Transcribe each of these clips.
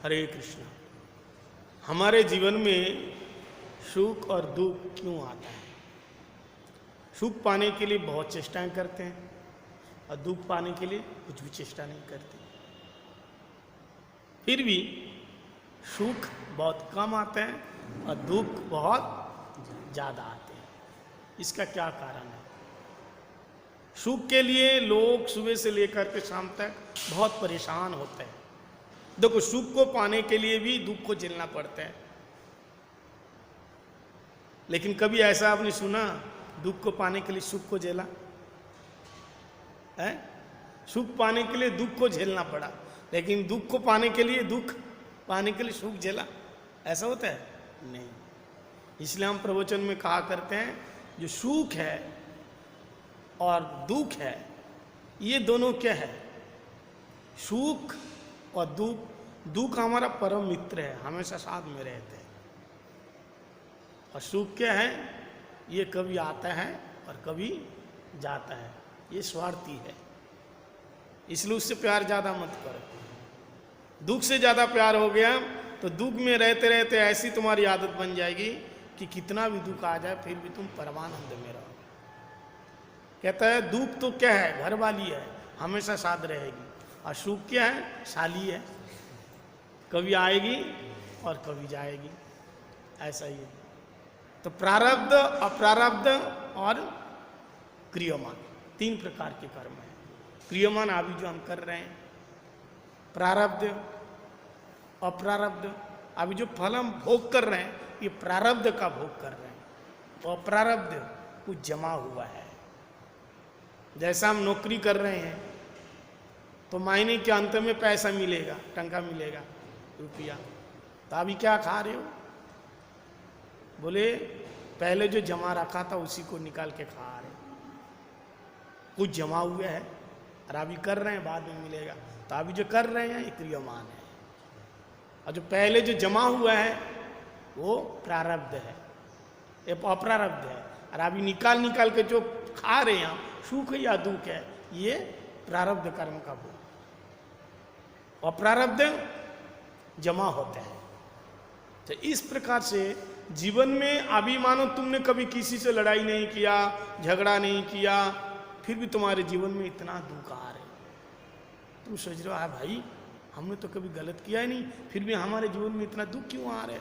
हरे कृष्ण। हमारे जीवन में सुख और दुख क्यों आता है? सुख पाने के लिए बहुत चेष्टाएं करते हैं और दुख पाने के लिए कुछ भी चेष्टा नहीं करते। फिर भी सुख बहुत कम आते हैं और दुख बहुत ज़्यादा आते हैं। इसका क्या कारण है? सुख के लिए लोग सुबह से लेकर के शाम तक बहुत परेशान होते हैं। देखो, सुख को पाने के लिए भी दुख को झेलना पड़ता है। लेकिन कभी ऐसा आपने सुना दुख को पाने के लिए सुख को झेला है? सुख पाने के लिए दुख को झेलना पड़ा, लेकिन दुख को पाने के लिए दुख पाने के लिए सुख झेला, ऐसा होता है? नहीं। इसलिए हम प्रवचन में कहा करते हैं जो सुख है और दुख है, ये दोनों क्या है? सुख और दुख। दुख हमारा परम मित्र है, हमेशा साथ में रहते हैं। और सुख क्या है? ये कभी आता है और कभी जाता है, ये स्वार्थी है। इसलिए उससे प्यार ज़्यादा मत करो। दुख से ज़्यादा प्यार हो गया तो दुख में रहते रहते ऐसी तुम्हारी आदत बन जाएगी कि कितना भी दुख आ जाए फिर भी तुम परमानंद में रहोगे। कहता है दुख तो क्या है? घर वाली है, हमेशा साथ रहेगी। और सुख क्या है? साली है, कभी आएगी और कभी जाएगी। ऐसा ही है। तो प्रारब्ध, अप्रारब्ध और क्रियमान, तीन प्रकार के कर्म हैं। क्रियमान अभी जो हम कर रहे हैं, प्रारब्ध, अप्रारब्ध, अभी जो फल हम भोग कर रहे हैं ये प्रारब्ध का भोग कर रहे हैं। अप्रारब्ध कुछ जमा हुआ है। जैसा हम नौकरी कर रहे हैं तो महीने के अंत में पैसा मिलेगा, टंका मिलेगा, रुपया। तो अभी क्या खा रहे हो? बोले पहले जो जमा रखा था उसी को निकाल के खा रहे। कुछ जमा हुआ है और अभी कर रहे हैं, बाद में मिलेगा। तो अभी जो कर रहे हैं ये क्रियमान है, और जो पहले जो जमा हुआ है वो प्रारब्ध है, ये अप्रारब्ध है। और अभी निकाल निकाल के जो खा रहे हैं सुख या दुख है, ये प्रारब्ध कर्म का भोग। अप्रारब्ध जमा होते हैं। तो इस प्रकार से जीवन में अभी मानो तुमने कभी किसी से लड़ाई नहीं किया, झगड़ा नहीं किया, फिर भी तुम्हारे जीवन में इतना दुख आ रहे। तुम सोच रहे हो है भाई हमने तो कभी गलत किया ही नहीं, फिर भी हमारे जीवन में इतना दुख क्यों आ रहे?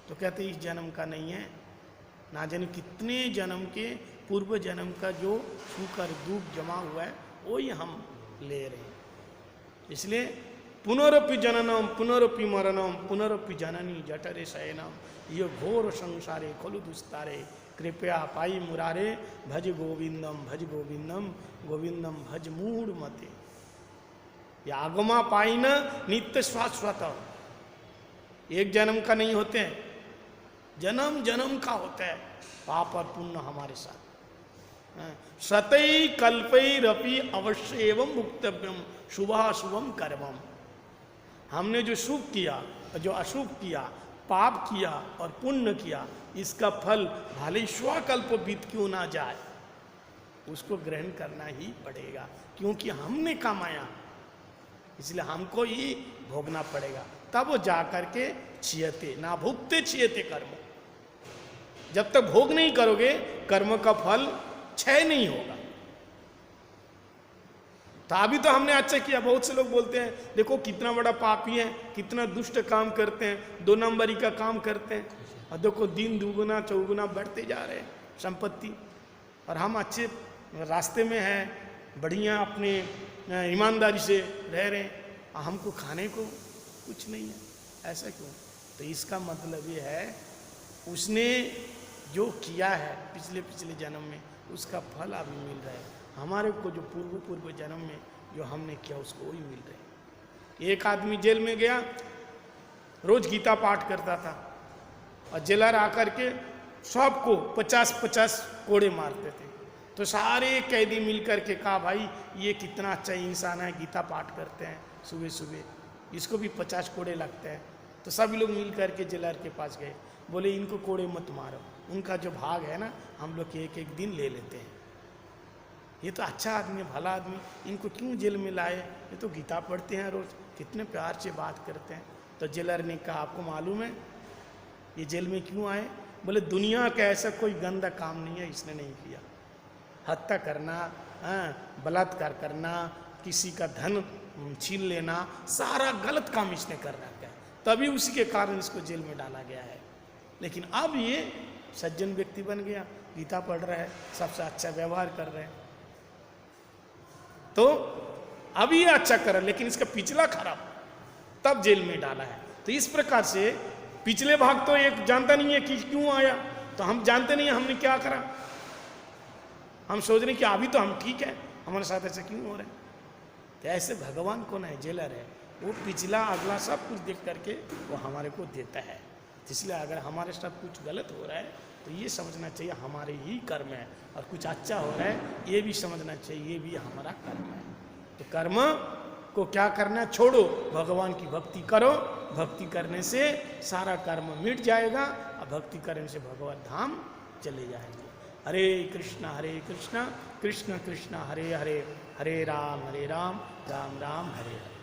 तो कहते इस जन्म का नहीं है, ना जाने कितने जन्म के पूर्व जन्म का जो सुख और दुख जमा हुआ है वही हम ले रहे हैं। इसलिए पुनरपि जननम पुनरपि मरणम पुनरपि जननी जठरे शयनम ये घोर संसारे खलु दुस्तारे कृपया पाई मुरारे भज गोविंदम गोविंदम भज मूढ़ मते। या आगमा पाई न नित्य शाश्वत। एक जन्म का नहीं होते हैं, जन्म जन्म का होता है। पाप और पुण्य हमारे साथ सतई कल्पैरपि अवश्य एवं मुक्तव्यम शुभाशुभम कर्मम। हमने जो शुभ किया, जो अशुभ किया, पाप किया और पुण्य किया, इसका फल भले स्वकल्प बीत क्यों ना जाए, उसको ग्रहण करना ही पड़ेगा, क्योंकि हमने कमाया, इसलिए हमको ही भोगना पड़ेगा। तब वो जा करके छियते ना भुगते छियते कर्म। जब तक भोग नहीं करोगे कर्म का फल क्षय नहीं होगा। तो अभी तो हमने अच्छा किया। बहुत से लोग बोलते हैं देखो कितना बड़ा पापी है, कितना दुष्ट काम करते हैं, 2 नंबरी का काम करते हैं, और देखो दिन दुगुना चौगुना बढ़ते जा रहे हैं संपत्ति, और हम अच्छे रास्ते में हैं, बढ़िया अपने ईमानदारी से रह रहे हैं, और हमको खाने को कुछ नहीं है। ऐसा क्यों? तो इसका मतलब ये है उसने जो किया है पिछले जन्म में उसका फल अभी मिल रहा है। हमारे को जो पूर्व जन्म में जो हमने किया उसको वही मिल रहा है। एक आदमी जेल में गया, रोज गीता पाठ करता था, और जेलर आकर के सबको 50-50 कोड़े मारते थे। तो सारे कैदी मिलकर के कहा भाई ये कितना अच्छा इंसान है, गीता पाठ करते हैं सुबह सुबह, इसको भी 50 कोड़े लगते हैं। तो सभी लोग मिल करके जेलर के पास गए, बोले इनको कोड़े मत मारो, उनका जो भाग है ना हम लोग एक एक दिन ले लेते हैं। ये तो अच्छा आदमी, भला आदमी, इनको क्यों जेल में लाए? ये तो गीता पढ़ते हैं रोज, कितने प्यार से बात करते हैं। तो जेलर ने कहा, आपको मालूम है ये जेल में क्यों आए? बोले दुनिया का ऐसा कोई गंदा काम नहीं है इसने नहीं किया। हत्या करना, बलात्कार करना, किसी का धन छीन लेना, सारा गलत काम इसने कर रखा है, तभी उसी के कारण इसको जेल में डाला गया है। लेकिन अब ये सज्जन व्यक्ति बन गया, गीता पढ़ रहा है, सबसे अच्छा व्यवहार कर रहे हैं, तो अब ये अच्छा कर रहा है, लेकिन इसका पिछला खराब, तब जेल में डाला है। तो इस प्रकार से पिछले भाग तो एक जानता नहीं है कि क्यों आया, तो हम जानते नहीं है हमने क्या करा, हम सोच रहे हैं कि अभी तो हम ठीक है, हमारे साथ ऐसे क्यों हो रहे हैं। तो ऐसे भगवान कौन है? जेलर है, वो पिछला अगला सब कुछ देख करके वो हमारे को देता है। इसलिए अगर हमारे साथ कुछ गलत हो रहा है तो ये समझना चाहिए हमारे ही कर्म है, और कुछ अच्छा हो रहा है ये भी समझना चाहिए ये भी हमारा कर्म है। तो कर्म को क्या करना, छोड़ो, भगवान की भक्ति करो, भक्ति करने से सारा कर्म मिट जाएगा, और भक्ति करने से भगवत धाम चले जाएंगे। हरे कृष्णा कृष्ण कृष्ण हरे हरे, हरे राम राम राम हरे हरे।